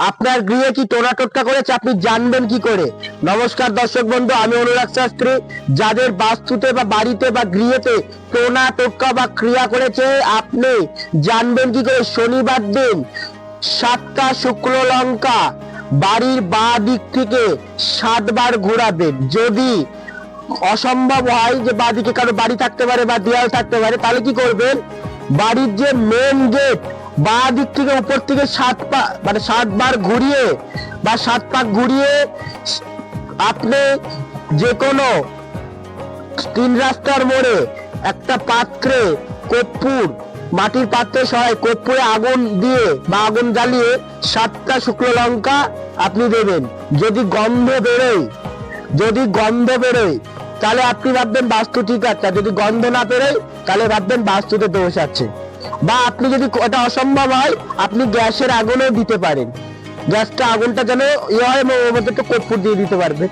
আপনার গৃহে কি টোনা টোটকা করেছে, আপনি জানবেন কি করে? নমস্কার দর্শক বন্ধু, আমি অনুরাগ শাস্ত্রী। যাদের বাস্তুতে বা বাড়িতে বা গৃহেতে টোনা টোটকা বা ক্রিয়া করেছে, আপনি জানবেন কি করে? শনিবার দিন 7টা শুকনো লঙ্কা বাড়ির বাঁ দিক থেকে 7 বার ঘোরাবেন। যদি অসম্ভব হয় যে বাঁ দিকে কারো বাড়ি থাকতে পারে বা দেয়াল থাকতে পারে, তাহলে কি করবেন? বাড়ির যে মেন গেট বাঁ দিক থেকে উপর থেকে 7 পা মানে 7 বার ঘুরিয়ে বা 7 পাক ঘুরিয়ে আপনি যে কোনো 3 রাস্তার মোড়ে একটা পাত্রে কর্পূর, মাটির পাত্রে সহায় কর্পূরে আগুন দিয়ে বা আগুন জ্বালিয়ে 7টা শুকনো লঙ্কা আপনি দেবেন। যদি গন্ধ বেরোয় তাহলে আপনি ভাববেন বাস্তু ঠিক আছে, যদি গন্ধ না বেরোয় তাহলে ভাববেন বাস্তুতে দোষ আছে। বা আপনি যদি এটা অসম্ভব হয়, আপনি গ্যাসের আগুনও দিতে পারেন। গ্যাসটা আগুনটা যেন ইয়ে হয় এবং ওর মধ্যে একটু কর্পূর দিয়ে দিতে পারবেন।